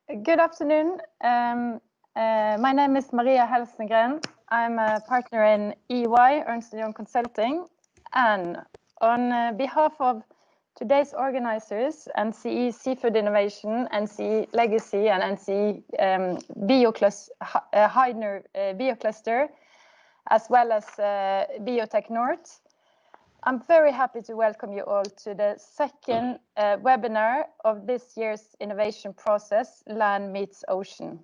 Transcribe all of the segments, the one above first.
Good afternoon. My name is Maria Helsengreen. I'm a partner in EY, Ernst & Young Consulting, and on behalf of today's organizers, NCE Seafood Innovation, NCE Legacy, and NCE Heidner Biocluster, as well as Biotech North, I'm very happy to welcome you all to the second webinar of this year's innovation process, Land Meets Ocean.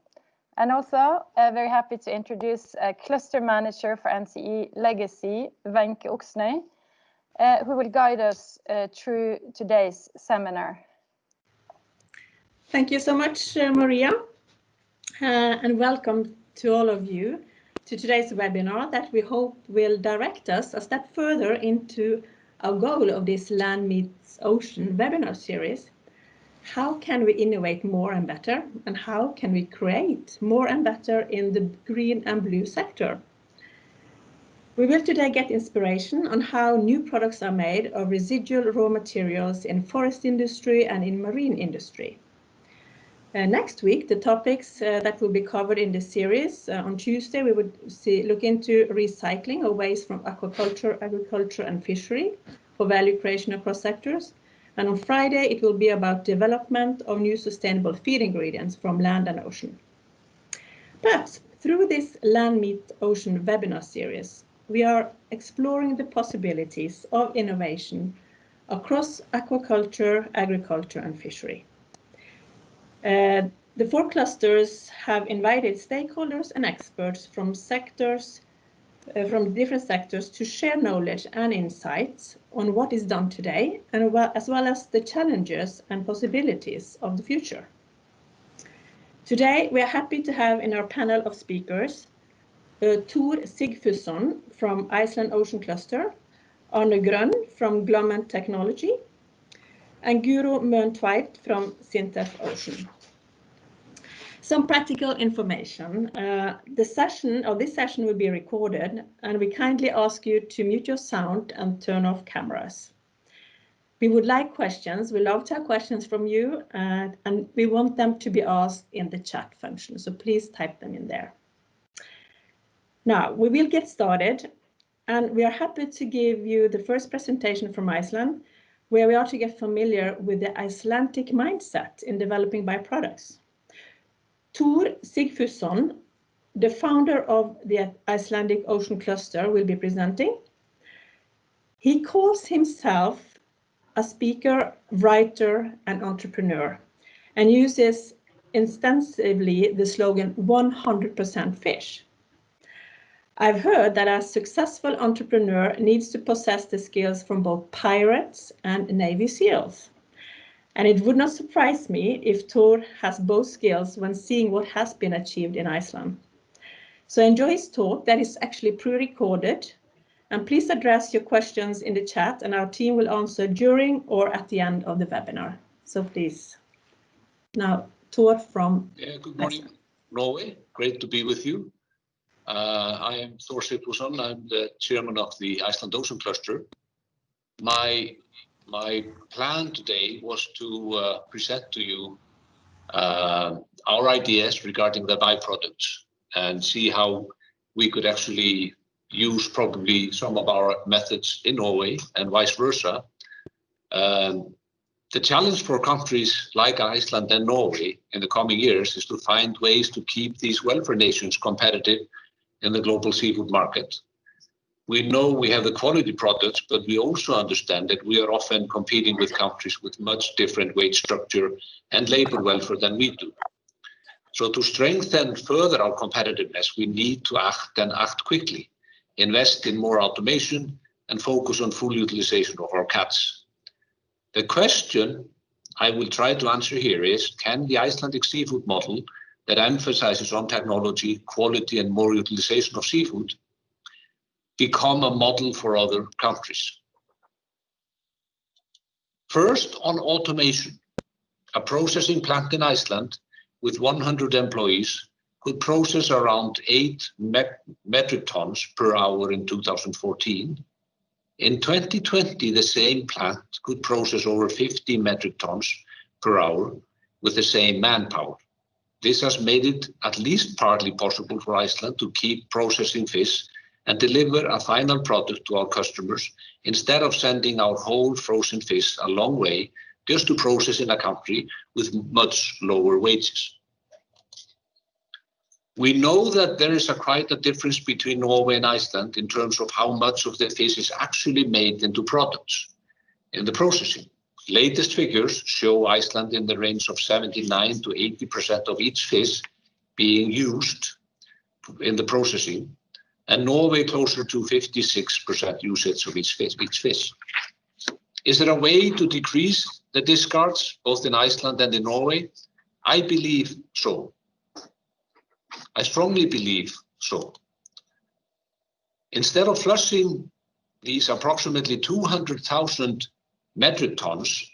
And also very happy to introduce a cluster manager for NCE Legacy, Wenche Uksnøy, who will guide us through today's seminar. Thank you so much, Maria, and welcome to all of you to today's webinar that we hope will direct us a step further into our goal of this Land Meets Ocean webinar series. How can we innovate more and better, and how can we create more and better in the green and blue sector? We will today get inspiration on how new products are made of residual raw materials in forest industry and in marine industry. Next week, the topics that will be covered in this series. On Tuesday, we would look into recycling of waste from aquaculture, agriculture, and fishery for value creation across sectors. And on Friday, it will be about development of new sustainable feed ingredients from land and ocean. But through this Land Meet Ocean webinar series, we are exploring the possibilities of innovation across aquaculture, agriculture, and fishery. The four clusters have invited stakeholders and experts from different sectors to share knowledge and insights on what is done today, and as well as the challenges and possibilities of the future. Today, we are happy to have in our panel of speakers Thor Sigfusson from Iceland Ocean Cluster, Arne Grønn from Glommen Technology, and Guro Møen Tveit from SINTEF Ocean. Some practical information. This session will be recorded, and we kindly ask you to mute your sound and turn off cameras. We would like questions. We love to have questions from you, and we want them to be asked in the chat function, so please type them in there. Now, we will get started, and we are happy to give you the first presentation from Iceland, where we are to get familiar with the Icelandic mindset in developing byproducts. Thor Sigfusson, the founder of the Icelandic Ocean Cluster, will be presenting. He calls himself a speaker, writer, and entrepreneur, and uses extensively the slogan 100% fish. I've heard that a successful entrepreneur needs to possess the skills from both pirates and Navy SEALs. And it would not surprise me if Thor has both skills when seeing what has been achieved in Iceland. So enjoy his talk that is actually pre-recorded, and please address your questions in the chat, and our team will answer during or at the end of the webinar. So please, now Thor from Good morning, Norway. Great to be with you. I am Thor Sigfusson. I'm the chairman of the Iceland Ocean Cluster. My plan today was to present to you our ideas regarding the byproducts and see how we could actually use probably some of our methods in Norway and vice versa. The challenge for countries like Iceland and Norway in the coming years is to find ways to keep these welfare nations competitive in the global seafood market. We know we have the quality products, but we also understand that we are often competing with countries with much different wage structure and labor welfare than we do. So to strengthen further our competitiveness, we need to act quickly, invest in more automation, and focus on full utilization of our catch. The question I will try to answer here is, can the Icelandic seafood model that emphasizes on technology, quality, and more utilization of seafood become a model for other countries? First, on automation. A processing plant in Iceland with 100 employees could process around 8 metric tons per hour in 2014. In 2020, the same plant could process over 50 metric tons per hour with the same manpower. This has made it at least partly possible for Iceland to keep processing fish and deliver a final product to our customers instead of sending our whole frozen fish a long way just to process in a country with much lower wages. We know that there is quite a difference between Norway and Iceland in terms of how much of the fish is actually made into products in the processing. Latest figures show Iceland in the range of 79 to 80% of each fish being used in the processing, and Norway closer to 56% usage of each fish. Is there a way to decrease the discards both in Iceland and in Norway? I believe so. I strongly believe so. Instead of flushing these approximately 200,000 metric tons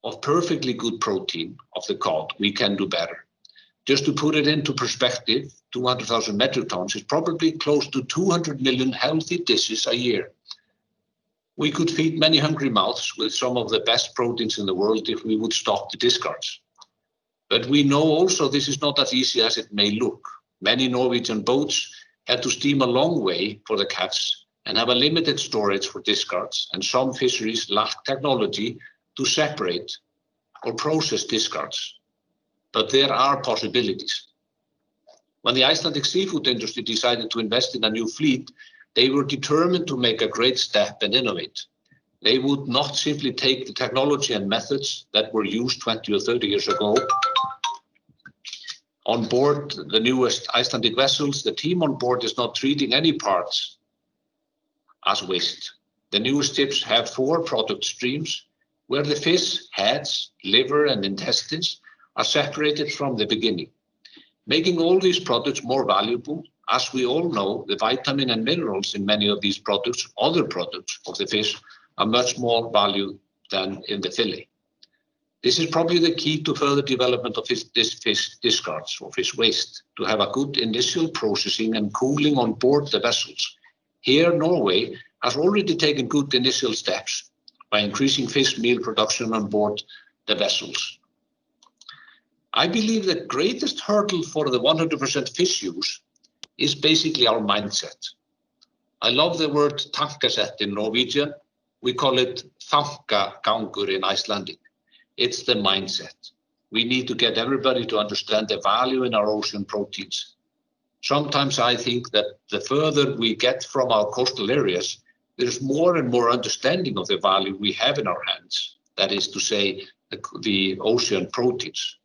of perfectly good protein of the cod, we can do better. Just to put it into perspective, 200,000 metric tons is probably close to 200 million healthy dishes a year. We could feed many hungry mouths with some of the best proteins in the world if we would stop the discards. But we know also this is not as easy as it may look. Many Norwegian boats have to steam a long way for the catch and have a limited storage for discards, and some fisheries lack technology to separate or process discards. But there are possibilities. When the Icelandic seafood industry decided to invest in a new fleet, they were determined to make a great step and innovate. They would not simply take the technology and methods that were used 20 or 30 years ago on board the newest Icelandic vessels. The team on board is not treating any parts as waste. The newest ships have 4 product streams where the fish, heads, liver, and intestines are separated from the beginning, making all these products more valuable. As we all know, the vitamin and minerals in many of these products, other products of the fish, are much more valued than in the fillet. This is probably the key to further development of this fish discards or fish waste, to have a good initial processing and cooling on board the vessels. Here, Norway has already taken good initial steps by increasing fish meal production on board the vessels. I believe the greatest hurdle for the 100% fish use is basically our mindset. I love the word tankasett in Norwegian. We call it þankagangur in Icelandic. It's the mindset. We need to get everybody to understand the value in our ocean proteins. Sometimes I think that the further we get from our coastal areas, there's more and more understanding of the value we have in our hands. That is to say, the ocean proteins.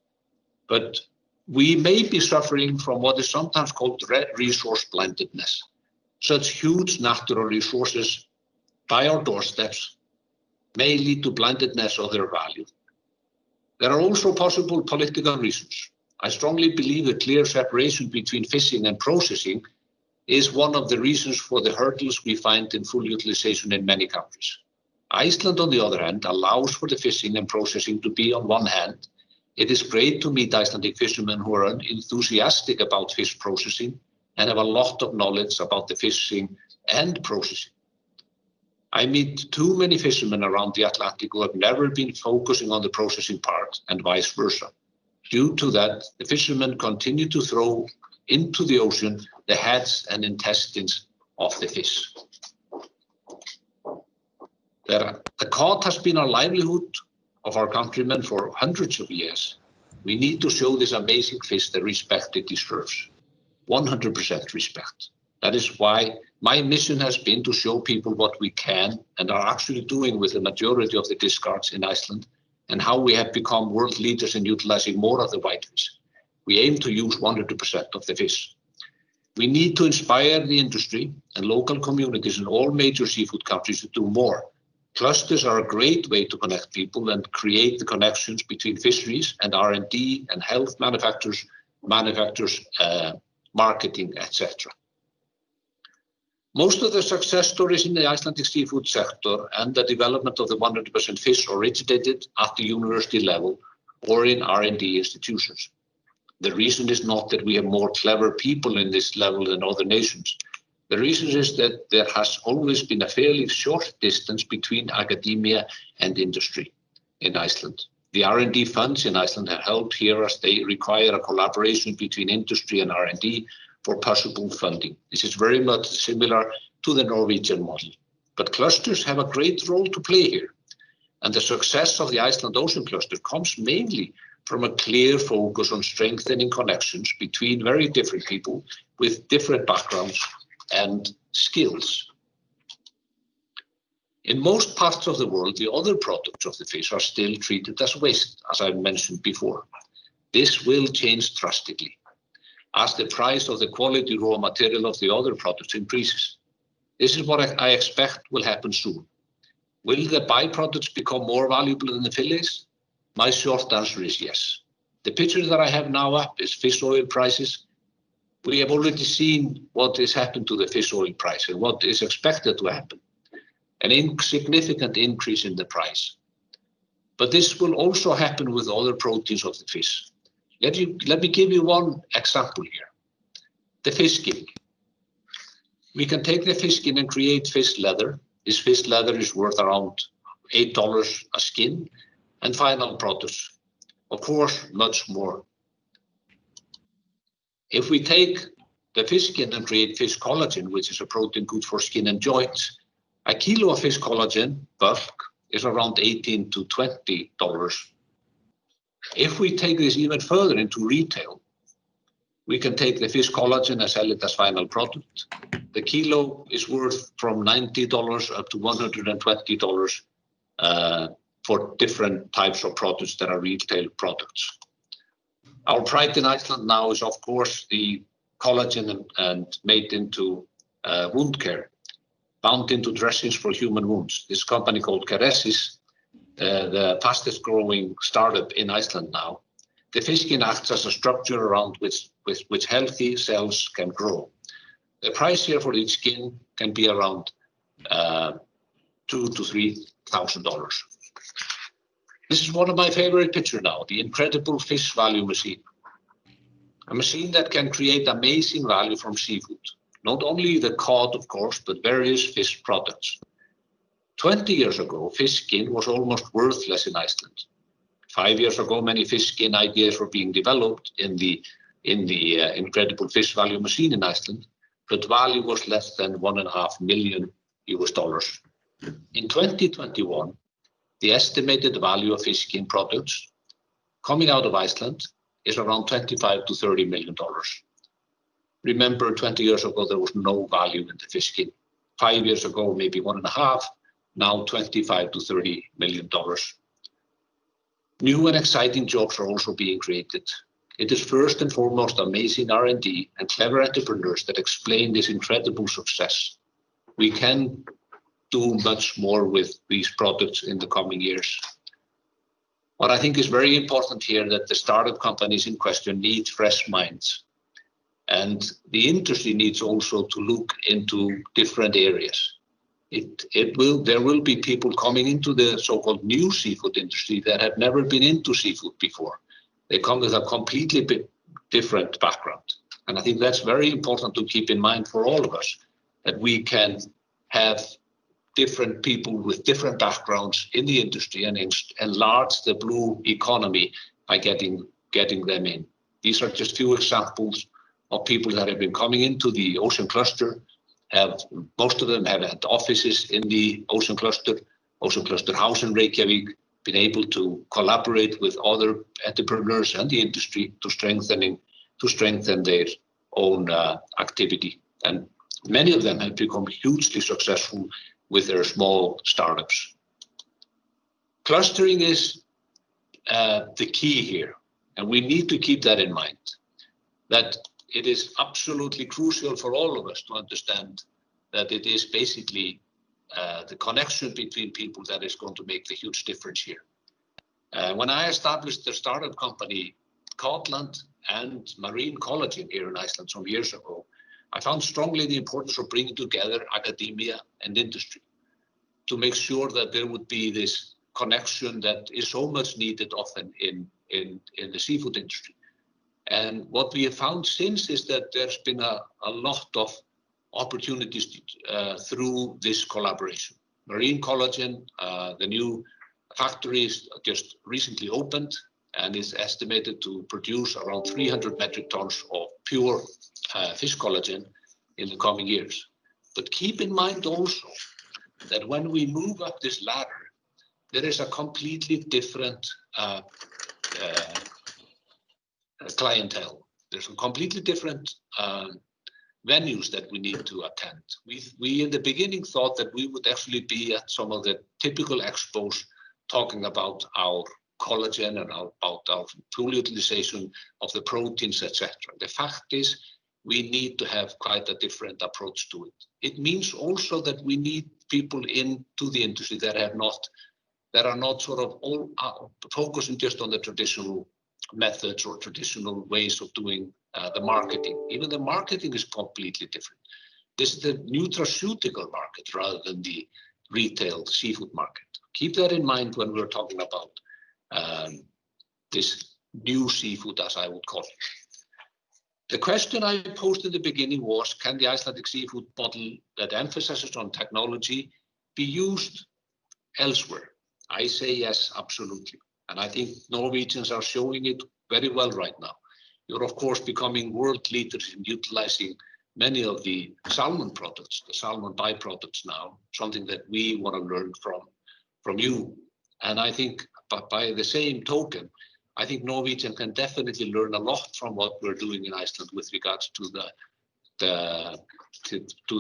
But we may be suffering from what is sometimes called resource blindedness. Such huge natural resources by our doorsteps may lead to blindedness of their value. There are also possible political reasons. I strongly believe the clear separation between fishing and processing is one of the reasons for the hurdles we find in full utilization in many countries. Iceland, on the other hand, allows for the fishing and processing to be on one hand. It is great to meet Icelandic fishermen who are enthusiastic about fish processing and have a lot of knowledge about the fishing and processing. I meet too many fishermen around the Atlantic who have never been focusing on the processing part and vice versa. Due to that, the fishermen continue to throw into the ocean the heads and intestines of the fish. The cod has been our livelihood of our countrymen for hundreds of years. We need to show this amazing fish the respect it deserves. 100% respect. That is why my mission has been to show people what we can and are actually doing with the majority of the discards in Iceland, and how we have become world leaders in utilizing more of the whitefish. We aim to use 100% of the fish. We need to inspire the industry and local communities in all major seafood countries to do more. Clusters are a great way to connect people and create the connections between fisheries and R&D and health manufacturers, marketing, etc. Most of the success stories in the Icelandic seafood sector and the development of the 100% fish originated at the university level or in R&D institutions. The reason is not that we have more clever people in this level than other nations. The reason is that there has always been a fairly short distance between academia and industry in Iceland. The R&D funds in Iceland have helped here as they require a collaboration between industry and R&D for possible funding. This is very much similar to the Norwegian model. But clusters have a great role to play here. And the success of the Iceland Ocean Cluster comes mainly from a clear focus on strengthening connections between very different people with different backgrounds and skills. In most parts of the world, the other products of the fish are still treated as waste, as I mentioned before. This will change drastically as the price of the quality raw material of the other products increases. This is what I expect will happen soon. Will the byproducts become more valuable than the fillets? My short answer is yes. The picture that I have now up is fish oil prices. We have already seen what has happened to the fish oil price and what is expected to happen. An insignificant increase in the price. But this will also happen with other proteins of the fish. Let me give you one example here. The fish skin. We can take the fish skin and create fish leather. This fish leather is worth around $8 a skin, and final products, of course, much more. If we take the fish skin and create fish collagen, which is a protein good for skin and joints, a kilo of fish collagen bulk is around $18 to $20. If we take this even further into retail, we can take the fish collagen and sell it as final product. The kilo is worth from $90 up to $120 for different types of products that are retail products. Our pride in Iceland now is, of course, the collagen and made into wound care, bound into dressings for human wounds. This company called Keresis, the fastest growing startup in Iceland now. The fish skin acts as a structure around which healthy cells can grow. The price here for each skin can be around $2,000 to $3,000. This is one of my favorite pictures now, the incredible fish value machine. A machine that can create amazing value from seafood. Not only the cod, of course, but various fish products. 20 years ago, fish skin was almost worthless in Iceland. 5 years ago, many fish skin ideas were being developed in the incredible fish value machine in Iceland, but value was less than $1.5 million. In 2021, the estimated value of fish skin products coming out of Iceland is around $25 to $30 million. Remember, 20 years ago, there was no value in the fish skin. 5 years ago, maybe 1.5, now $25 to $30 million. New and exciting jobs are also being created. It is first and foremost amazing R&D and clever entrepreneurs that explain this incredible success. We can do much more with these products in the coming years. What I think is very important here that the startup companies in question need fresh minds. And the industry needs also to look into different areas. There will be people coming into the so-called new seafood industry that have never been into seafood before. They come with a completely different background. And I think that's very important to keep in mind for all of us, that we can have different people with different backgrounds in the industry and enlarge the blue economy by getting them in. These are just few examples of people that have been coming into the ocean cluster. Most of them have had offices in the ocean cluster house in Reykjavik, been able to collaborate with other entrepreneurs and the industry to strengthen their own activity. And many of them have become hugely successful with their small startups. Clustering is the key here, and we need to keep that in mind, that it is absolutely crucial for all of us to understand that it is basically the connection between people that is going to make the huge difference here. When I established the startup company, Codland and Marine Collagen here in Iceland some years ago, I found strongly the importance of bringing together academia and industry to make sure that there would be this connection that is so much needed often in the seafood industry. And what we have found since is that there's been a lot of opportunities through this collaboration. Marine Collagen, the new factory is just recently opened and is estimated to produce around 300 metric tons of pure fish collagen in the coming years. But keep in mind also that when we move up this ladder, there is a completely different clientele. There's a completely different venues that we need to attend. We in the beginning thought that we would actually be at some of the typical expos talking about our collagen and about our full utilization of the proteins, etc. The fact is we need to have quite a different approach to it. It means also that we need people into the industry that are not sort of all focusing just on the traditional methods or traditional ways of doing the marketing. Even the marketing is completely different. This is the nutraceutical market rather than the retail seafood market. Keep that in mind when we're talking about this new seafood, as I would call it. The question I posed in the beginning was, can the Icelandic seafood model that emphasizes on technology be used elsewhere? I say yes, absolutely. And I think Norwegians are showing it very well right now. You're, of course, becoming world leaders in utilizing many of the salmon products, the salmon byproducts now, something that we want to learn from you. And I think by the same token, I think Norwegian can definitely learn a lot from what we're doing in Iceland with regards to the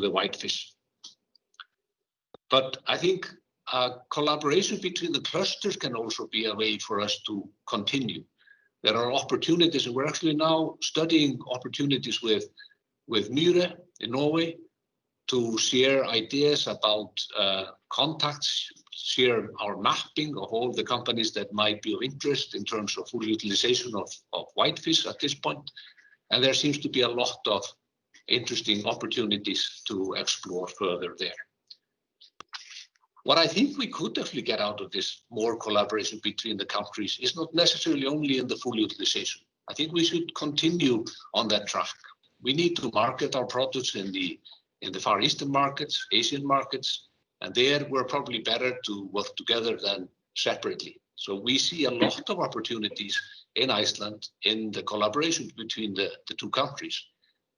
whitefish. But I think collaboration between the clusters can also be a way for us to continue. There are opportunities, and we're actually now studying opportunities with Møen in Norway to share ideas about contacts, share our mapping of all the companies that might be of interest in terms of full utilization of whitefish at this point. And there seems to be a lot of interesting opportunities to explore further there. What I think we could actually get out of this more collaboration between the countries is not necessarily only in the full utilization. I think we should continue on that track. We need to market our products in the Far Eastern markets, Asian markets, and there we're probably better to work together than separately. So we see a lot of opportunities in Iceland in the collaboration between the two countries.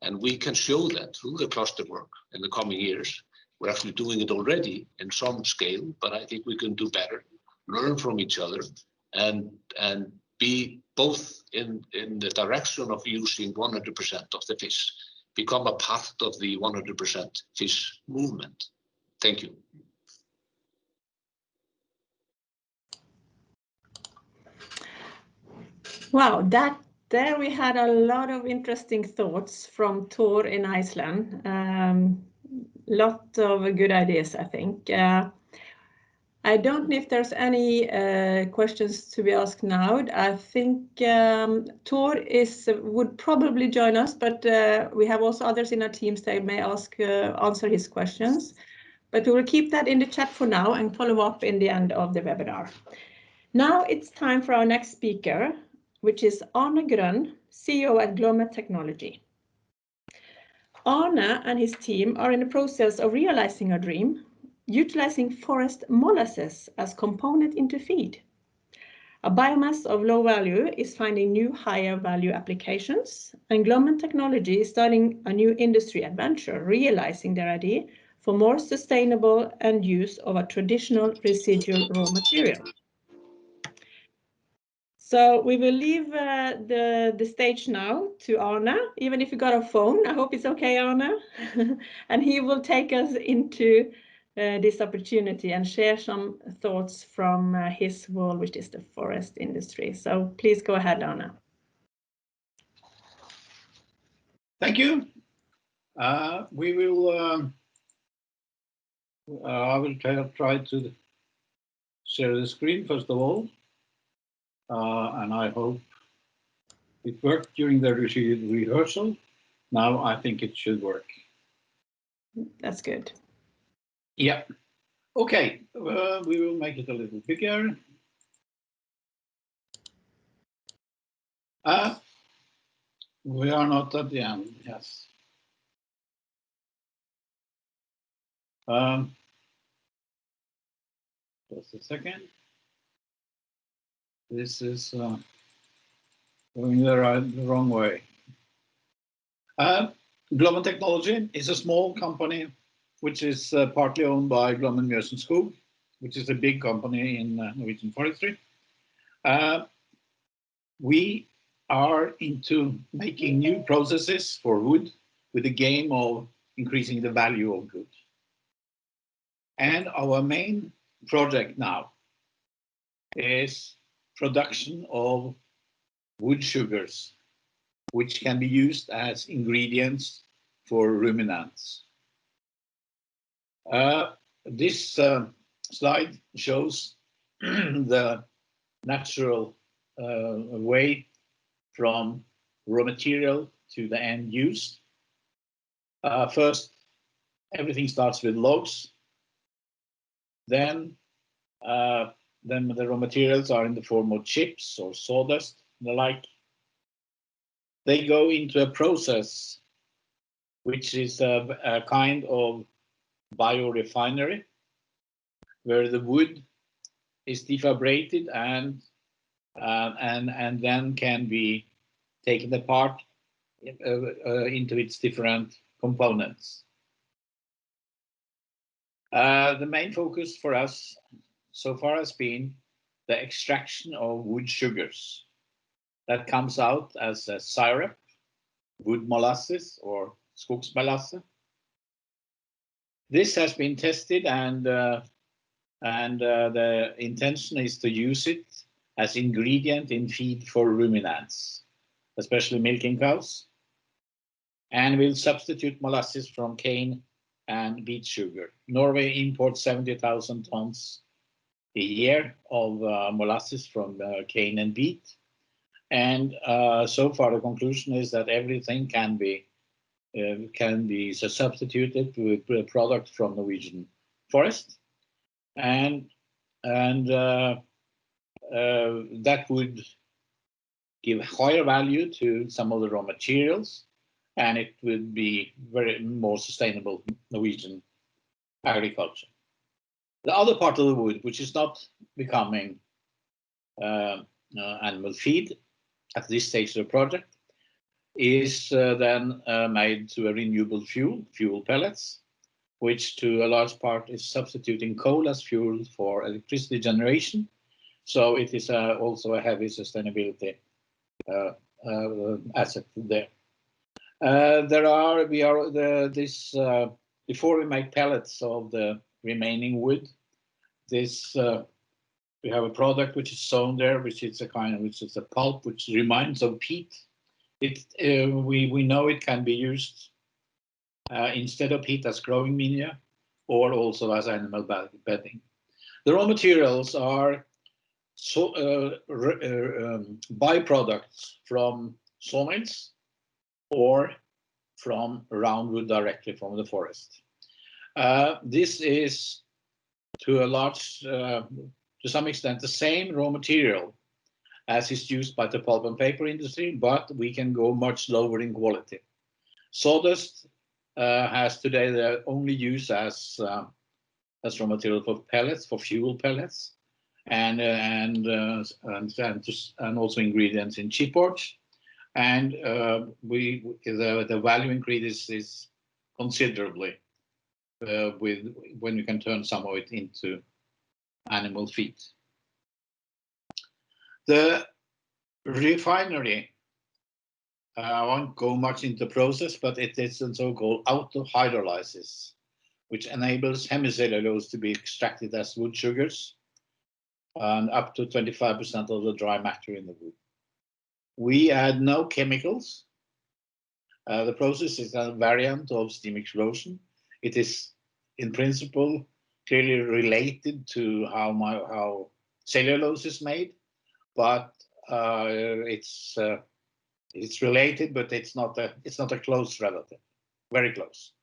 And we can show that through the cluster work in the coming years. We're actually doing it already in some scale, but I think we can do better, learn from each other, and be both in the direction of using 100% of the fish, become a part of the 100% fish movement. Thank you. Wow, there we had a lot of interesting thoughts from Thor in Iceland. Lot of good ideas, I think. I don't know if there's any questions to be asked now. I think Thor would probably join us, but we have also others in our teams that may answer his questions. But we will keep that in the chat for now and follow up in the end of the webinar. Now it's time for our next speaker, which is Arne Grønn, CEO at Glommen Technology. Arne and his team are in the process of realizing a dream, utilizing forest molasses as component into feed. A biomass of low value is finding new higher value applications, and Glommen Technology is starting a new industry adventure, realizing their idea for more sustainable end use of a traditional residual raw material. So we will leave the stage now to Arne, even if you got a phone. I hope it's okay, Arne. And he will take us into this opportunity and share some thoughts from his world, which is the forest industry. So please go ahead, Arne. Thank you. I will try to share the screen first of all. And I hope it worked during the rehearsal. Now I think it should work. That's good. Yeah. Okay, we will make it a little bigger. We are not at the end, yes. Just a second. This is going the wrong way. Glommen Technology is a small company which is partly owned by Glommen Møen, which is a big company in Norwegian forestry. We are into making new processes for wood with the game of increasing the value of wood. And our main project now is production of wood sugars, which can be used as ingredients for ruminants. This slide shows the natural way from raw material to the end use. First, everything starts with logs. Then the raw materials are in the form of chips or sawdust and the like. They go into a process which is a kind of biorefinery, where the wood is defibrated and then can be taken apart into its different components. The main focus for us so far has been the extraction of wood sugars that comes out as a syrup, wood molasses or skogsmolasse. This has been tested, and the intention is to use it as ingredient in feed for ruminants, especially milking cows, and will substitute molasses from cane and beet sugar. Norway imports 70,000 tons a year of molasses from cane and beet, and so far the conclusion is that everything can be substituted with a product from Norwegian forest, and that would give higher value to some of the raw materials, and it would be very more sustainable Norwegian agriculture. The other part of the wood, which is not becoming animal feed at this stage of the project, is then made to a renewable fuel pellets, which to a large part is substituting coal as fuel for electricity generation. So it is also a heavy sustainability asset there. Before we make pellets of the remaining wood, we have a product which is sown there, which is a pulp which reminds of peat. We know it can be used instead of peat as growing media, or also as animal bedding. The raw materials are byproducts from sawmills or from roundwood directly from the forest. This is to some extent the same raw material as is used by the pulp and paper industry, but we can go much lower in quality. Sawdust has today the only use as raw material for pellets, for fuel pellets, and also ingredients in chipboard. And the value increase is considerably when you can turn some of it into animal feed. The refinery, I won't go much into the process, but it is a so-called auto-hydrolysis, which enables hemicellulose to be extracted as wood sugars, and up to 25% of the dry matter in the wood. We add no chemicals. The process is a variant of steam explosion. It is, in principle, clearly related to how cellulose is made, but it's related, but it's not a close relative. Very close.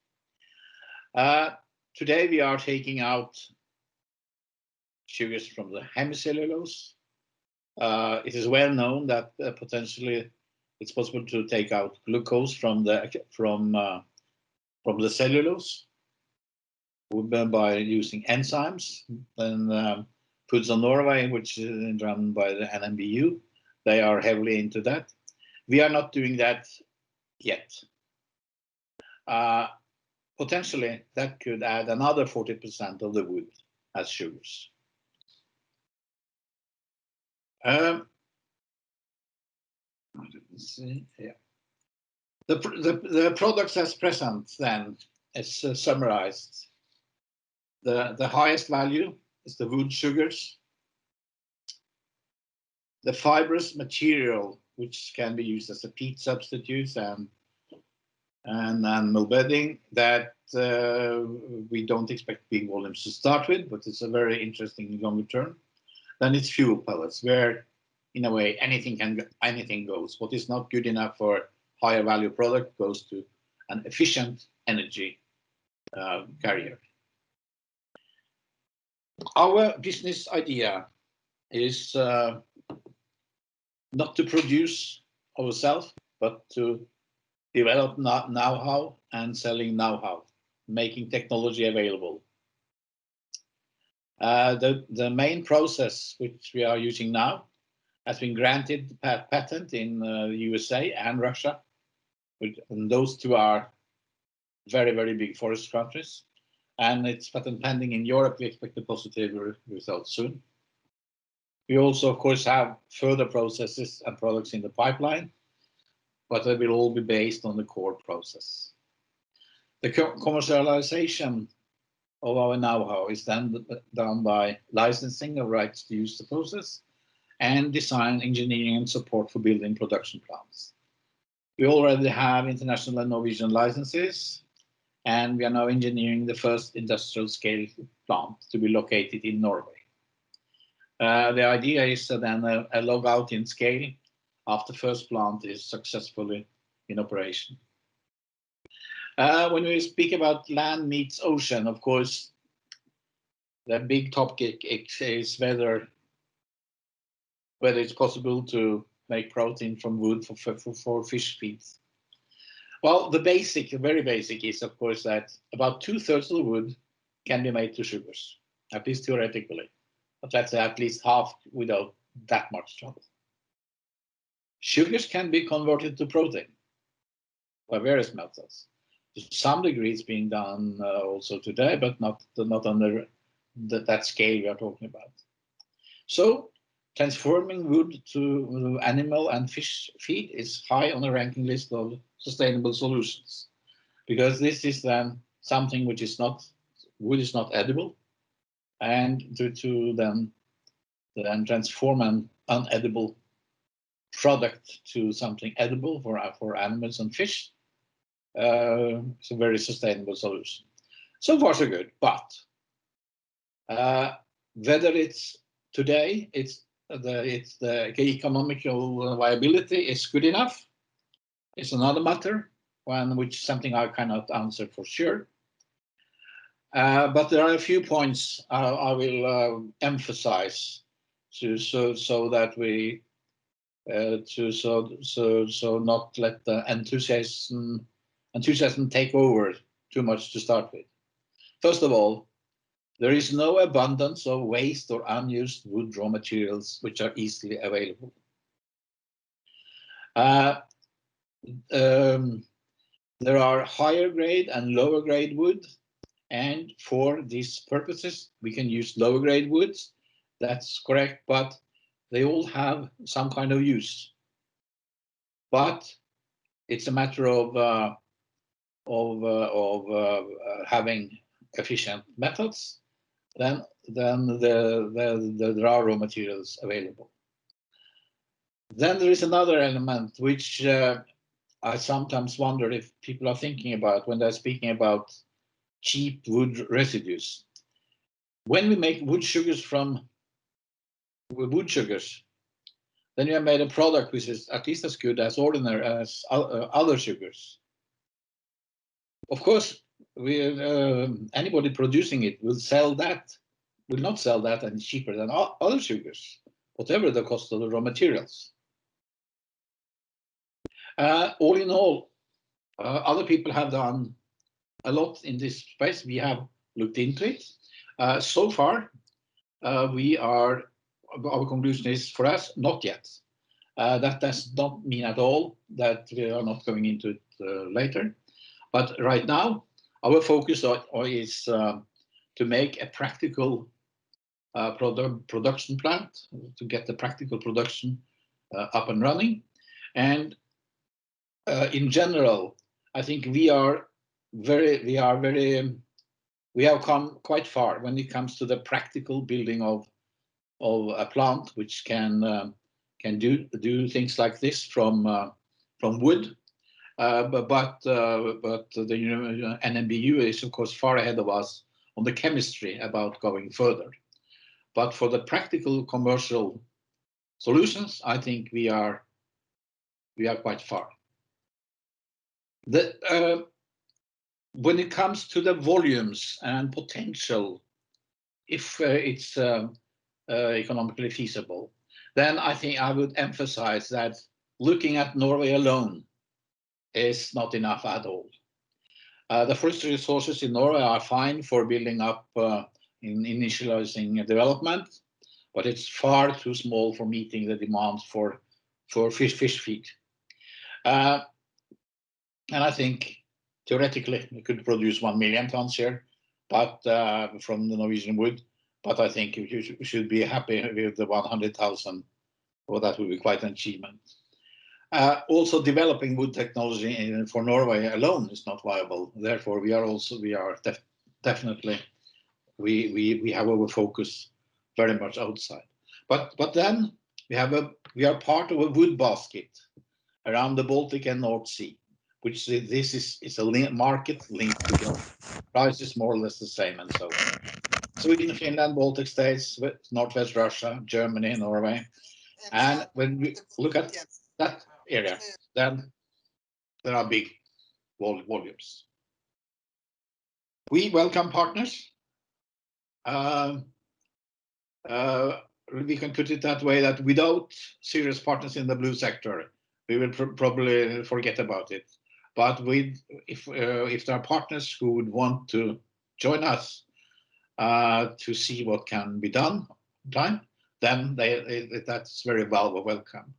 Today we are taking out sugars from the hemicellulose. It is well known that potentially it's possible to take out glucose from the cellulose by using enzymes. And Foods of Norway, which is run by the NMBU. They are heavily into that. We are not doing that yet. Potentially, that could add another 40% of the wood as sugars. Yeah. The products as present then is summarized. The highest value is the wood sugars. The fibrous material, which can be used as a peat substitute and animal bedding, that we don't expect big volumes to start with, but it's a very interesting longer term. Then it's fuel pellets, where in a way anything goes. What is not good enough for higher value product goes to an efficient energy carrier. Our business idea is not to produce ourselves, but to develop know-how and selling know-how, making technology available. The main process which we are using now has been granted patent in the USA and Russia. And those two are very, very big forest countries. And it's patent pending in Europe. We expect a positive result soon. We also, of course, have further processes and products in the pipeline, but they will all be based on the core process. The commercialization of our know-how is then done by licensing of rights to use the process and design, engineering, and support for building production plants. We already have international and Norwegian licenses, and we are now engineering the first industrial scale plant to be located in Norway. The idea is then a log out in scale after first plant is successfully in operation. When we speak about land meets ocean, of course, the big topic is whether it's possible to make protein from wood for fish feeds. Well, the very basic is, of course, that about 2/3 of the wood can be made to sugars, at least theoretically. But let's say at least half without that much trouble. Sugars can be converted to protein by various methods. To some degree, it's being done also today, but not under that scale we are talking about. So, transforming wood to animal and fish feed is high on the ranking list of sustainable solutions, because this is then something which is wood is not edible, and to then transform an unedible product to something edible for animals and fish. It's a very sustainable solution. So far, so good. But whether it's today, it's the economical viability is good enough. It's another matter, which something I cannot answer for sure. But there are a few points I will emphasize so that we so not let the enthusiasm take over too much to start with. First of all, there is no abundance of waste or unused wood raw materials which are easily available. There are higher grade and lower grade wood, and for these purposes we can use lower grade woods. That's correct, but they all have some kind of use. But it's a matter of having efficient methods. Then there are raw materials available. Then there is another element which I sometimes wonder if people are thinking about when they're speaking about cheap wood residues. When we make wood sugars from wood sugars, then you have made a product which is at least as good as ordinary as other sugars. Of course, anybody producing it will not sell that and cheaper than other sugars, whatever the cost of the raw materials. All in all, other people have done a lot in this space. We have looked into it. So far, our conclusion is for us, not yet. That does not mean at all that we are not going into it later. But right now, our focus is to make a practical production plant, to get the practical production up and running. And in general, I think we have come quite far when it comes to the practical building of a plant which can do things like this from wood. But the NMBU is of course far ahead of us on the chemistry about going further. But for the practical commercial solutions, I think we are quite far. When it comes to the volumes and potential, if it's economically feasible, then I think I would emphasize that looking at Norway alone is not enough at all. The forestry resources in Norway are fine for building up in initializing development, but it's far too small for meeting the demands for fish feed. And I think theoretically we could produce 1 million tons here, but from the Norwegian wood. But I think we should be happy with the 100,000, or that would be quite an achievement. Also, developing wood technology for Norway alone is not viable. Therefore, we have our focus very much outside. But then we are part of a wood basket around the Baltic and North Sea, which this is a market linked together. Price is more or less the same, and so on. Sweden, Finland, Baltic states, Northwest Russia, Germany, Norway. And when we look at that area, then there are big volumes. We welcome partners. We can put it that way, that without serious partners in the blue sector, we will probably forget about it. But if there are partners who would want to join us to see what can be done, then that's very welcome.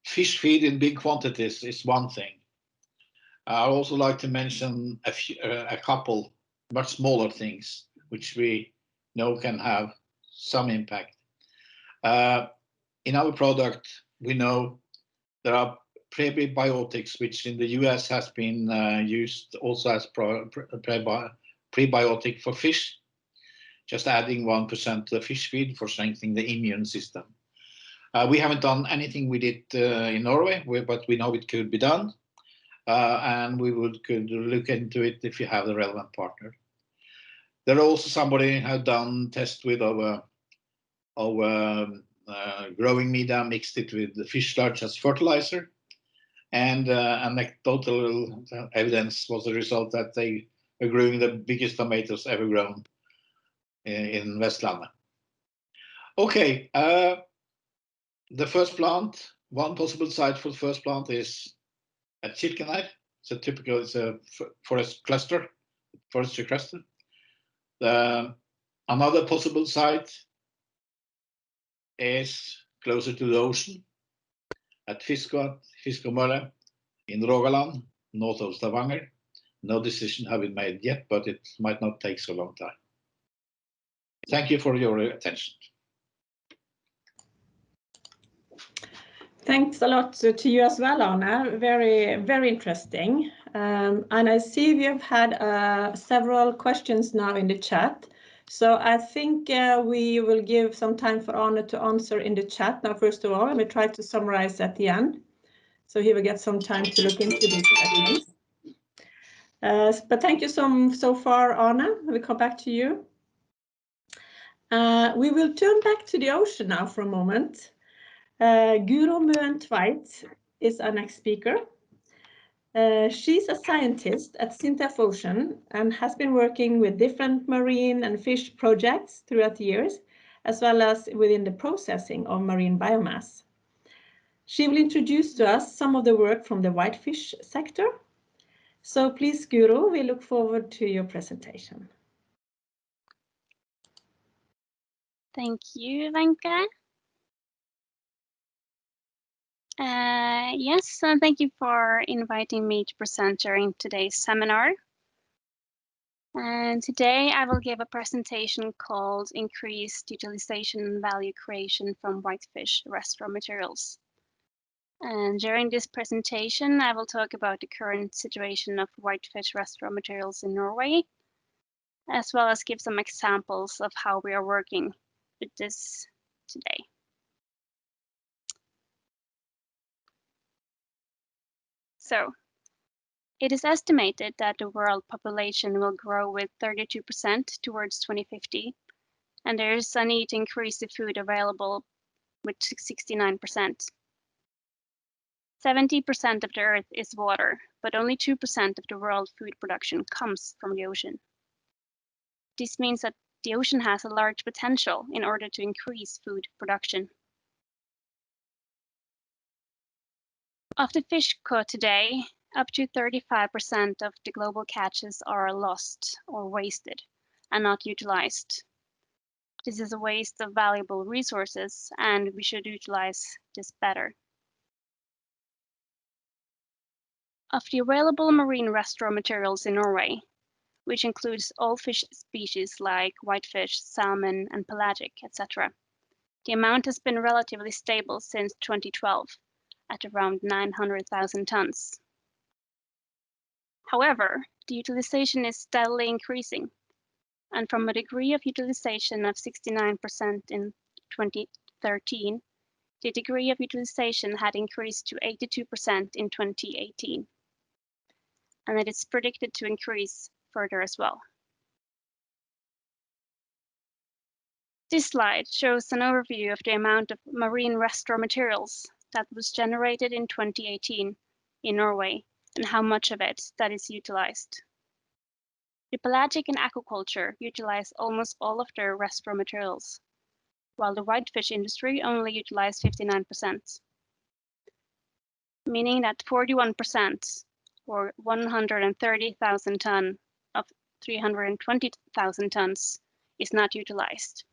Fish feed in big quantities is one thing. I'd also like to mention a couple much smaller things which we know can have some impact. In our product, we know there are prebiotics, which in the US has been used also as prebiotic for fish, just adding 1% to the fish feed for strengthening the immune system. We haven't done anything with it in Norway, but we know it could be done, and we could look into it if you have the relevant partner. There are also somebody who had done tests with our growing media, mixed it with the fish sludge as fertilizer, and anecdotal evidence was the result that they are growing the biggest tomatoes ever grown in Vestlandet. Okay, the first plant, one possible site for the first plant is at Kirkenes. It's a forestry cluster. Another possible site is closer to the ocean at Fiskermølle in Rogaland, north of Stavanger. No decision has been made yet, but it might not take so long time. Thank you for your attention. Thanks a lot to you as well, Arne. Very, very interesting. And I see we have had several questions now in the chat. So I think we will give some time for Arne to answer in the chat now, first of all, and we try to summarize at the end. So he will get some time to look into these questions. But thank you so far, Arne. We'll come back to you. We will turn back to the ocean now for a moment. Guro Møen Tveit is our next speaker. She's a scientist at SINTEF Ocean and has been working with different marine and fish projects throughout the years, as well as within the processing of marine biomass. She will introduce to us some of the work from the whitefish sector. So please, Guro, we look forward to your presentation. Thank you, Wenche. Yes, thank you for inviting me to present during today's seminar. And today I will give a presentation called Increased Utilization and Value Creation from Whitefish Restaurant Materials. And during this presentation, I will talk about the current situation of whitefish restaurant materials in Norway, as well as give some examples of how we are working with this today. So, it is estimated that the world population will grow with 32% towards 2050, and there is a need to increase the food available with 69%. 70% of the Earth is water, but only 2% of the world food production comes from the ocean. This means that the ocean has a large potential in order to increase food production. Of the fish caught today, up to 35% of the global catches are lost or wasted and not utilized. This is a waste of valuable resources, and we should utilize this better. Of the available marine restaurant materials in Norway, which includes all fish species like whitefish, salmon, and pelagic, etc., the amount has been relatively stable since 2012, at around 900,000 tons. However, the utilization is steadily increasing, and from a degree of utilization of 69% in 2013, the degree of utilization had increased to 82% in 2018, and it is predicted to increase further as well. This slide shows an overview of the amount of marine restaurant materials that was generated in 2018 in Norway and how much of it that is utilized. The pelagic and aquaculture utilize almost all of their restaurant materials, while the whitefish industry only utilized 59%, meaning that 41%, or 130,000 tons of 320,000 tons, is not utilized.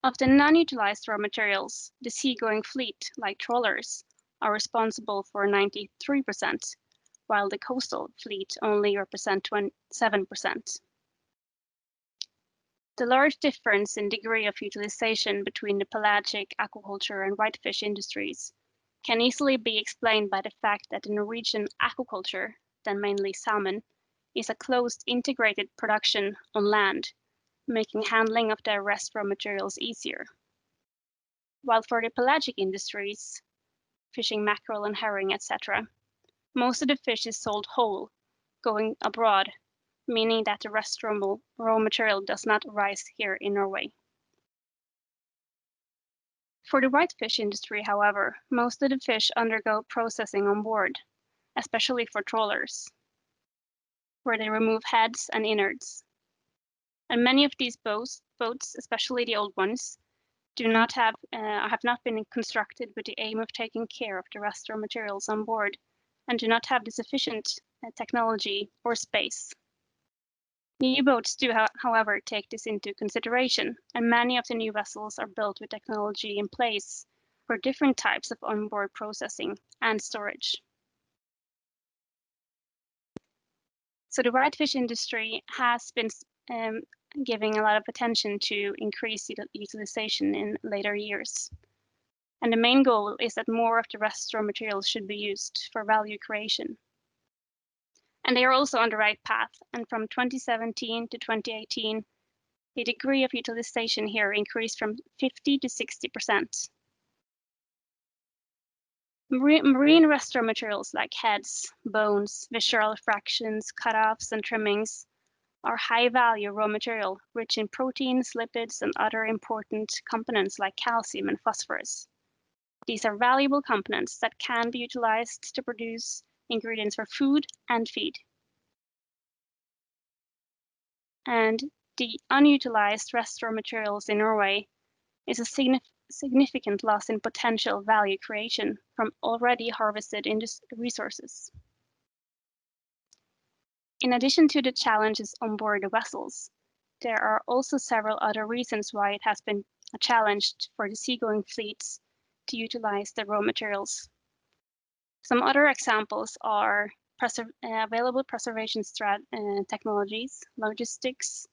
Of the non-utilized raw materials, the seagoing fleet, like trawlers, are responsible for 93%, while the coastal fleet only represents 7%. The large difference in degree of utilization between the pelagic, aquaculture, and whitefish industries can easily be explained by the fact that the Norwegian aquaculture, then mainly salmon, is a closed integrated production on land, making handling of their restaurant materials easier. While for the pelagic industries, fishing mackerel and herring, etc., most of the fish is sold whole, going abroad, meaning that the restaurant raw material does not arise here in Norway. For the whitefish industry, however, most of the fish undergo processing on board, especially for trawlers, where they remove heads and innards. And many of these boats, especially the old ones, have not been constructed with the aim of taking care of the restaurant materials on board and do not have the sufficient technology or space. New boats do, however, take this into consideration, and many of the new vessels are built with technology in place for different types of onboard processing and storage. So the whitefish industry has been giving a lot of attention to increase utilization in later years. And the main goal is that more of the restaurant materials should be used for value creation. And they are also on the right path, and from 2017 to 2018, the degree of utilization here increased from 50 to 60%. Marine restaurant materials like heads, bones, visceral fractions, cutoffs, and trimmings are high-value raw material, rich in proteins, lipids, and other important components like calcium and phosphorus. These are valuable components that can be utilized to produce ingredients for food and feed. And the unutilized restaurant materials in Norway is a significant loss in potential value creation from already harvested resources. In addition to the challenges on board the vessels, there are also several other reasons why it has been a challenge for the seagoing fleets to utilize the raw materials. Some other examples are available preservation technologies, logistics,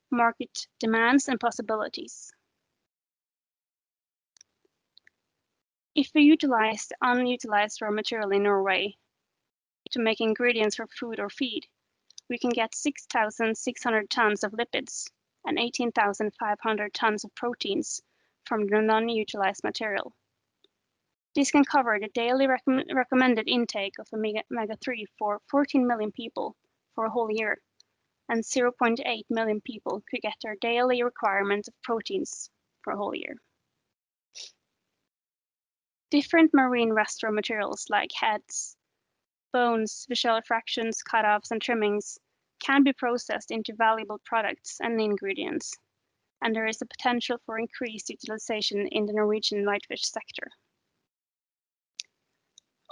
market demands, and possibilities. If we utilize the unutilized raw material in Norway to make ingredients for food or feed, we can get 6,600 tons of lipids and 18,500 tons of proteins from the non-utilized material. This can cover the daily recommended intake of omega-3 for 14 million people for a whole year, and 0.8 million people could get their daily requirement of proteins for a whole year. Different marine rest raw materials like heads, bones, visual fractions, cut-offs, and trimmings can be processed into valuable products and ingredients, and there is a potential for increased utilization in the Norwegian whitefish sector.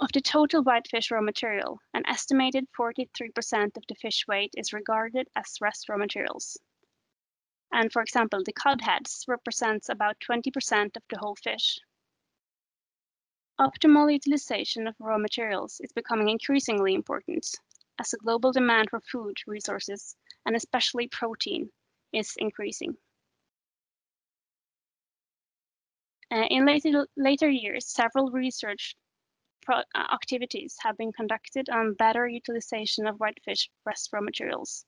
Of the total whitefish raw material, an estimated 43% of the fish weight is regarded as rest raw materials. And for example, the cod heads represents about 20% of the whole fish. Optimal utilization of raw materials is becoming increasingly important as the global demand for food resources, and especially protein, is increasing. In later years, several research activities have been conducted on better utilization of whitefish rest raw materials.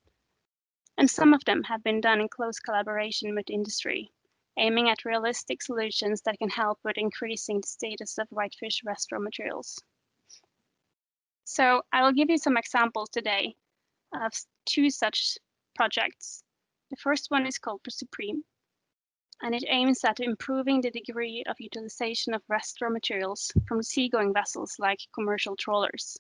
And some of them have been done in close collaboration with industry, aiming at realistic solutions that can help with increasing the status of whitefish rest raw materials. So I will give you some examples today of two such projects. The first one is called Supreme, and it aims at improving the degree of utilization of rest raw materials from seagoing vessels like commercial trawlers.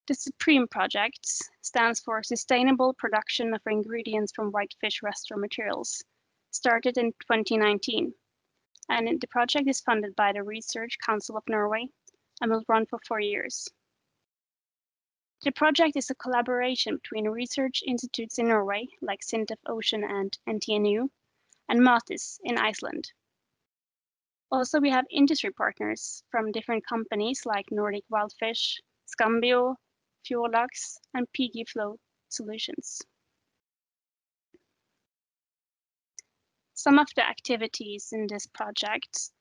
The Supreme project stands for Sustainable Production of Ingredients from Whitefish Rest Raw Materials, started in 2019, and the project is funded by the Research Council of Norway and will run for 4 years. The project is a collaboration between research institutes in Norway, like SINTEF Ocean and NTNU, and Matis in Iceland. Also, we have industry partners from different companies like Nordic Wildfish, Scambio, Fjordlaks, and PG Flow Solutions. Some of the activities in this project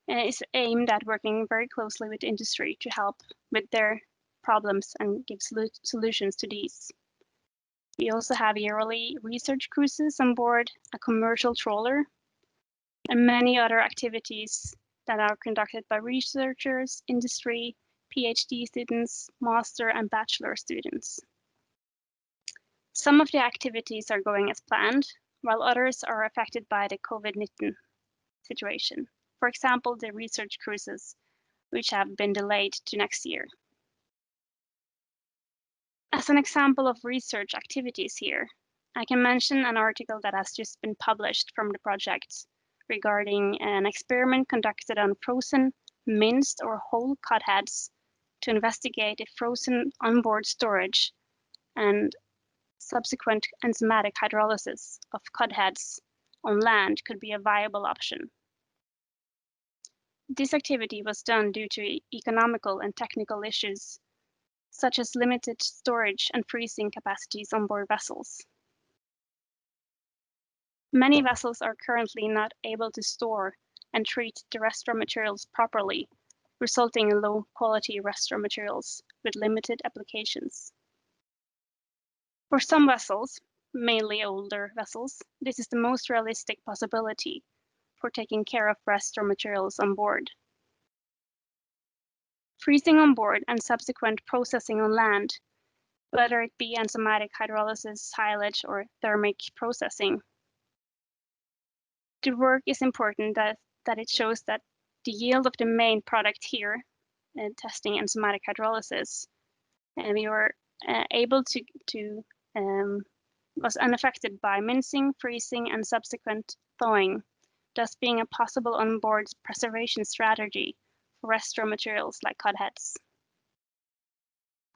is aimed at working very closely with industry to help with their problems and give solutions to these. We also have yearly research cruises on board a commercial trawler, and many other activities that are conducted by researchers, industry, PhD students, master and bachelor students. Some of the activities are going as planned, while others are affected by the COVID-19 situation. For example, the research cruises, which have been delayed to next year. As an example of research activities here, I can mention an article that has just been published from the project regarding an experiment conducted on frozen, minced or whole cod heads to investigate if frozen onboard storage and subsequent enzymatic hydrolysis of cod heads on land could be a viable option. This activity was done due to economical and technical issues, such as limited storage and freezing capacities on board vessels. Many vessels are currently not able to store and treat the rest raw materials properly, resulting in low quality rest raw materials with limited applications. For some vessels, mainly older vessels, this is the most realistic possibility for taking care of rest raw materials on board. Freezing on board and subsequent processing on land, whether it be enzymatic hydrolysis, silage, or thermic processing. The work is important that it shows that the yield of the main product here, testing enzymatic hydrolysis, and we were able to was unaffected by mincing, freezing, and subsequent thawing, thus being a possible onboard preservation strategy for rest raw materials like cod heads.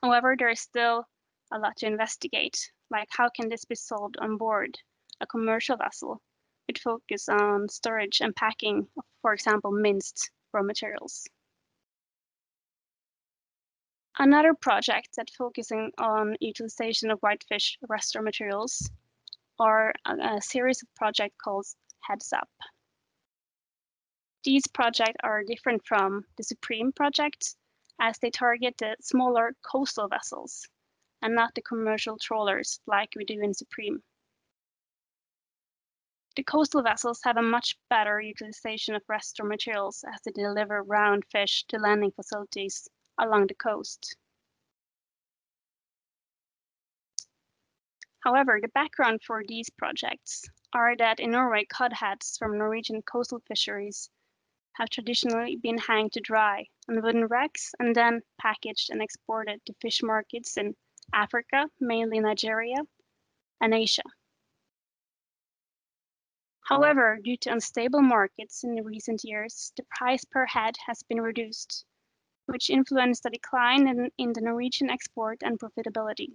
However, there is still a lot to investigate, like how can this be solved on board a commercial vessel with focus on storage and packing of, for example, minced raw materials. Another project that's focusing on utilization of whitefish rest raw materials are a series of projects called Heads Up. These projects are different from the Supreme project as they target the smaller coastal vessels and not the commercial trawlers like we do in Supreme. The coastal vessels have a much better utilization of rest raw materials as they deliver round fish to landing facilities along the coast. However, the background for these projects are that in Norway, cod heads from Norwegian coastal fisheries have traditionally been hanged to dry on wooden racks and then packaged and exported to fish markets in Africa, mainly Nigeria, and Asia. However, due to unstable markets in recent years, the price per head has been reduced, which influenced a decline in the Norwegian export and profitability.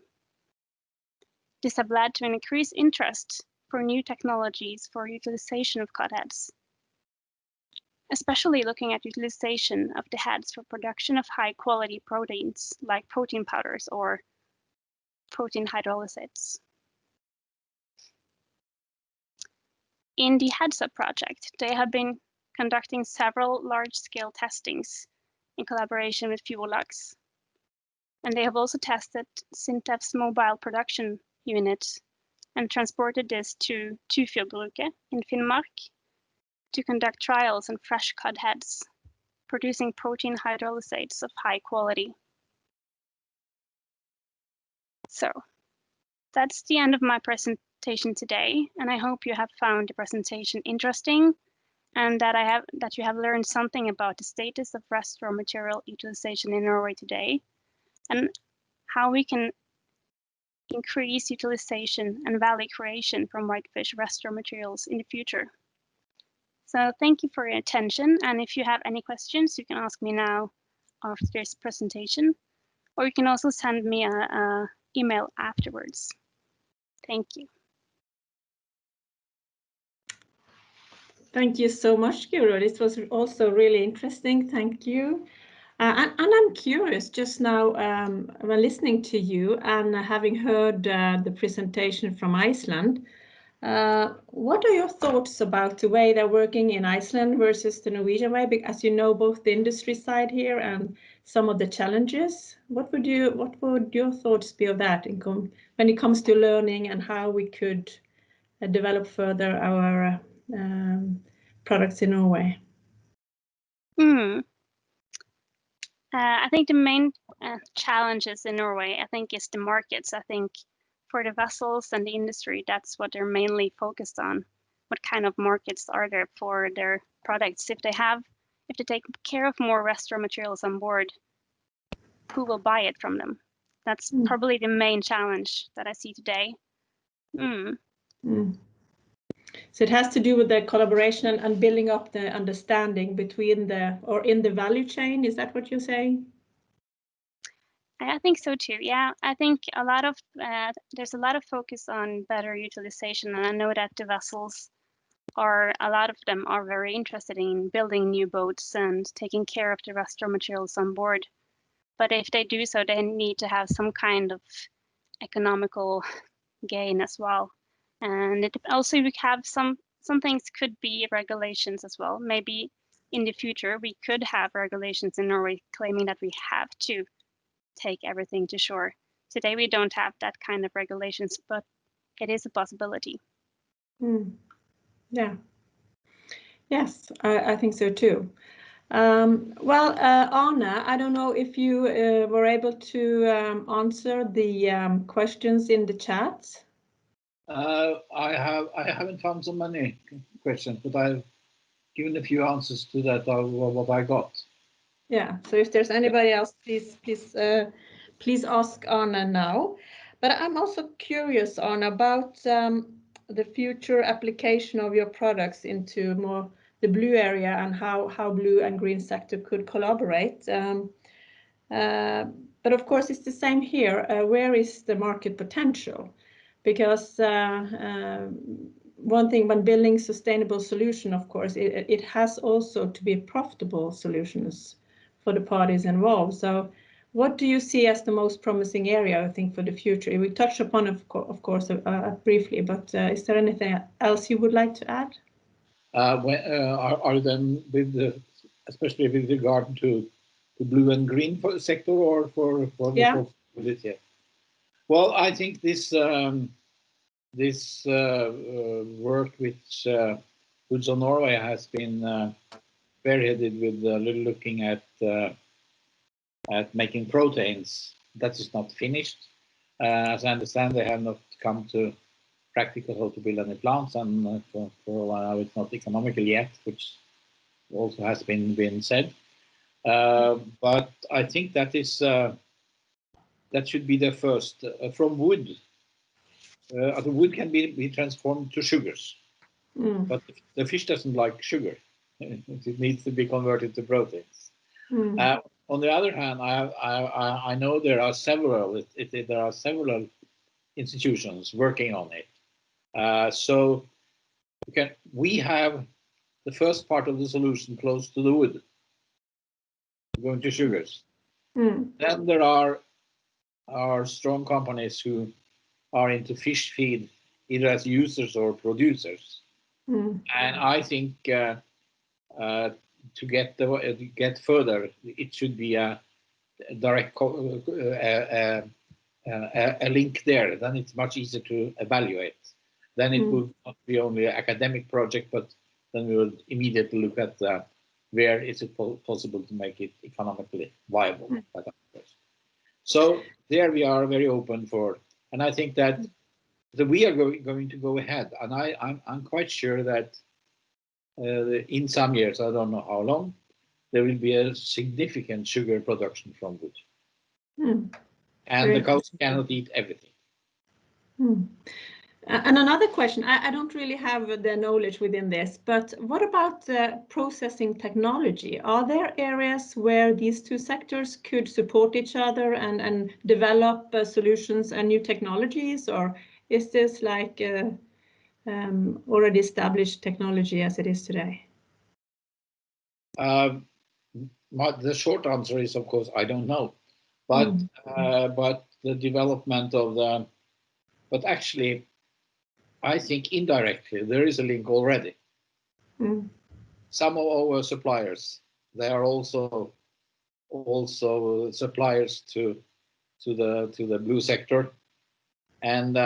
This has led to an increased interest for new technologies for utilization of cod heads, especially looking at utilization of the heads for production of high-quality proteins like protein powders or protein hydrolysates. In the Heads Up project, they have been conducting several large-scale testings in collaboration with Fuelux, and they have also tested SINTEF's mobile production unit and transported this to Tufjordbruket in Finnmark to conduct trials on fresh cod heads, producing protein hydrolysates of high quality. So that's the end of my presentation today, and I hope you have found the presentation interesting and that you have learned something about the status of rest raw material utilization in Norway today and how we can increase utilization and value creation from whitefish rest raw materials in the future. So thank you for your attention, and if you have any questions, you can ask me now after this presentation, or you can also send me an email afterwards. Thank you. Thank you so much, Guro. This was also really interesting. Thank you. And I'm curious just now when listening to you and having heard the presentation from Iceland, what are your thoughts about the way they're working in Iceland versus the Norwegian way? Because you know both the industry side here and some of the challenges. What would your thoughts be of that when it comes to learning and how we could develop further our products in Norway? I think the main challenges in Norway, I think, is the markets. I think for the vessels and the industry, that's what they're mainly focused on. What kind of markets are there for their products? If they take care of more rest raw materials on board, who will buy it from them? That's probably the main challenge that I see today. So it has to do with the collaboration and building up the understanding between in the value chain. Is that what you're saying? I think so too. Yeah, I think there's a lot of focus on better utilization, and I know that the vessels a lot of them are very interested in building new boats and taking care of the rest raw materials on board. But if they do so, they need to have some kind of economical gain as well. And it also we have some things could be regulations as well. Maybe in the future we could have regulations in Norway claiming that we have to take everything to shore. Today we don't have that kind of regulations, but it is a possibility. Yeah. Yes, I think so too. Well, Arne, I don't know if you were able to answer the questions in the chat. I haven't found so many questions, but I've given a few answers to that of what I got. Yeah. So if there's anybody else, please ask Arne now. But I'm also curious, Arne, about the future application of your products into more the blue area and how blue and green sector could collaborate. But of course, it's the same here. Where is the market potential? because one thing when building sustainable solution, of course, it has also to be profitable solutions for the parties involved. So what do you see as the most promising area, I think, for the future? We touched upon, of course, briefly, but is there anything else you would like to add? Are them with the, especially with regard to the blue and green sector, or for yeah. this year? Well, I think this this work which Foods of Norway has been spearheaded with looking at making proteins. That is not finished. As I understand, they have not come to practical how to build any plants, and for a while it's not economical yet, which also has been said. But I think that is that should be the first. From wood, the wood can be transformed to sugars, but the fish doesn't like sugar. It needs to be converted to proteins. On the other hand, I know there are several institutions working on it. So we have the first part of the solution close to the wood, going to sugars. Then there are strong companies who are into fish feed, either as users or producers. And I think to get further, it should be a direct a link there. Then it's much easier to evaluate. Then it will not be only an academic project, but then we will immediately look at where is it possible to make it economically viable. So there we are very open for, and I think that we are going to go ahead, and I'm quite sure that in some years, I don't know how long, there will be a significant sugar production from wood. And the cows cannot eat everything. And another question, I don't really have the knowledge within this, but what about processing technology? Are there areas where these two sectors could support each other and develop solutions and new technologies, or is this like already established technology as it is today? The short answer is, of course, I don't know, but the development of the, but actually, I think indirectly there is a link already. Some of our suppliers, they are also suppliers to the blue sector, and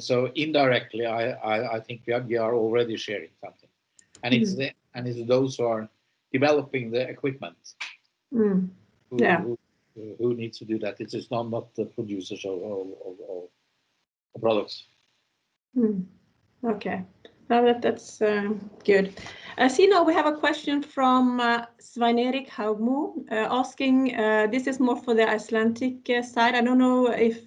so indirectly, I think we are already sharing something, and it's those who are developing the equipment who needs to do that. It is not the producers of products. Okay, now that's good. I see now we have a question from Svein Erik Haugmo asking, this is more for the Icelandic side. I don't know if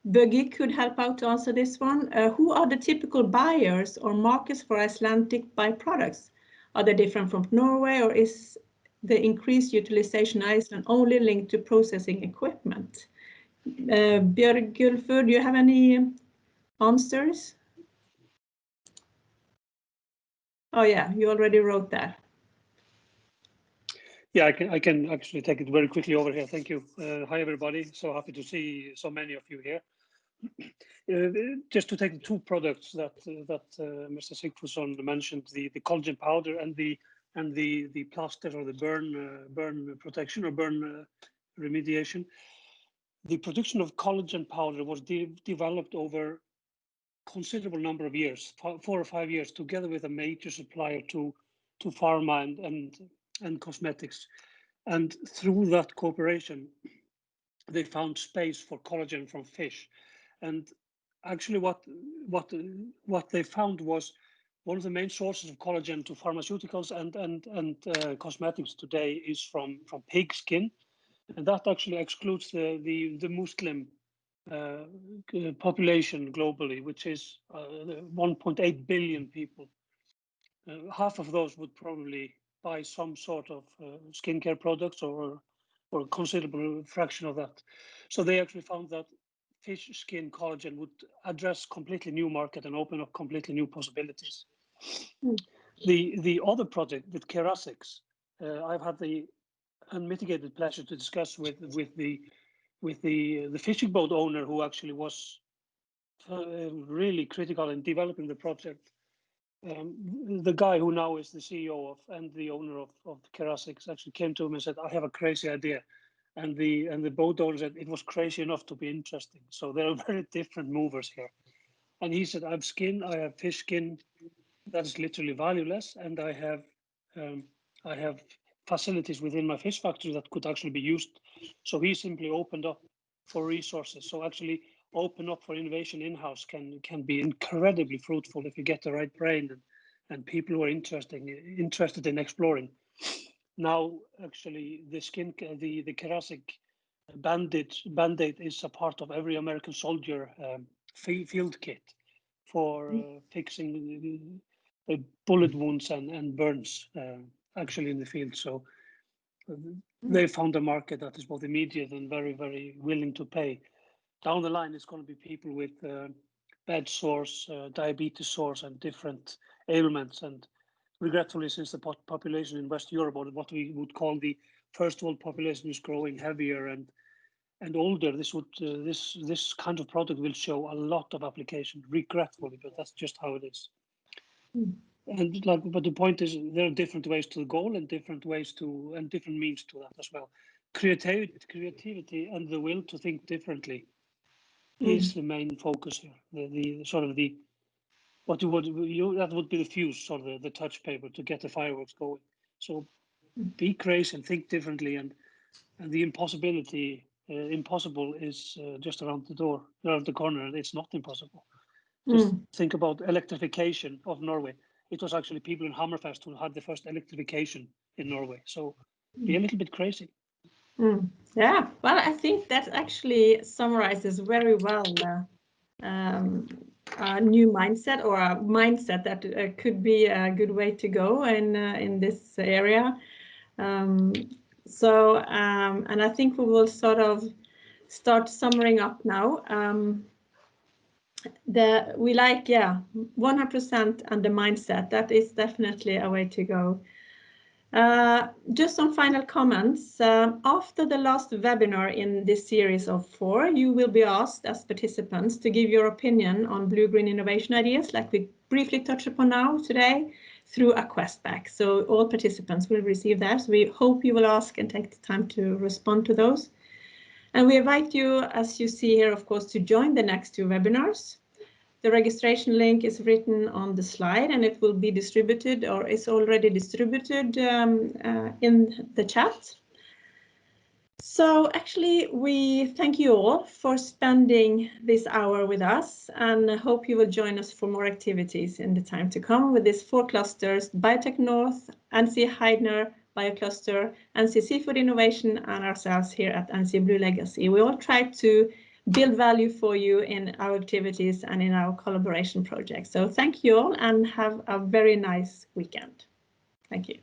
Buggy could help out to answer this one. Who are the typical buyers or markets for Icelandic byproducts? Are they different from Norway, or is the increased utilization in Iceland only linked to processing equipment? Björgulfur, do you have any answers? Oh yeah, you already wrote that. Yeah, I can actually take it very quickly over here. Thank you. Hi everybody. So happy to see so many of you here. Just to take the two products that Mr. Sigfusson mentioned, the collagen powder and the plaster or the burn protection or burn remediation. The production of collagen powder was developed over considerable number of years, 4 or 5 years, together with a major supplier to pharma and cosmetics. And through that cooperation, they found space for collagen from fish. And actually what they found was one of the main sources of collagen to pharmaceuticals and cosmetics today is from pig skin. And that actually excludes the Muslim population globally, which is 1.8 billion people. Half of those would probably buy some sort of skincare products or a considerable fraction of that. So they actually found that fish skin collagen would address completely new market and open up completely new possibilities. The other project with kerasics, I've had the unmitigated pleasure to discuss with the fishing boat owner who actually was really critical in developing the project. The guy who now is the CEO of and the owner of kerasics actually came to him and said, "I have a crazy idea," and the boat owner said it was crazy enough to be interesting. So there are very different movers here. And he said, I have fish skin that is literally valueless, and I have facilities within my fish factory that could actually be used. So he simply opened up for resources. So actually open up for innovation in-house can be incredibly fruitful if you get the right brain and people who are interested in exploring. Now, actually, the kerasic band-aid is a part of every American soldier field kit for fixing bullet wounds and burns actually in the field. So they found a market that is both immediate and very, very willing to pay. Down the line, it's going to be people with bed sores, diabetes sores, and different ailments. And regretfully, since the population in West Europe, or what we would call the first world population, is growing heavier and older, this kind of product will show a lot of application. Regretfully, but that's just how it is. But the point is, there are different ways to the goal and different ways to and different means to that as well. Creativity and the will to think differently is the main focus here. That would be the fuse or the touch paper to get the fireworks going. So be crazy and think differently, and the impossible is just around the corner, and it's not impossible. Just think about electrification of Norway. It was actually people in Hammerfest who had the first electrification in Norway. So be a little bit crazy. Yeah, well, I think that actually summarizes very well a new mindset, or a mindset that could be a good way to go in this area. And I think we will sort of start summing up now. We like 100% and the mindset, that is definitely a way to go. Just some final comments. After the last webinar in this series of 4, you will be asked as participants to give your opinion on blue-green innovation ideas, like we briefly touched upon now today, through a quest bag. So all participants will receive that. So we hope you will ask and take the time to respond to those. And we invite you, as you see here, of course, to join the next 2 webinars. The registration link is written on the slide, and it will be distributed, or is already distributed in the chat. So actually, we thank you all for spending this hour with us, and hope you will join us for more activities in the time to come with these 4 clusters: Biotech North, NC Heidner Biocluster, NC Seafood Innovation, and ourselves here at NC Blue Legacy. We all try to build value for you in our activities and in our collaboration projects. So thank you all, and have a very nice weekend. Thank you.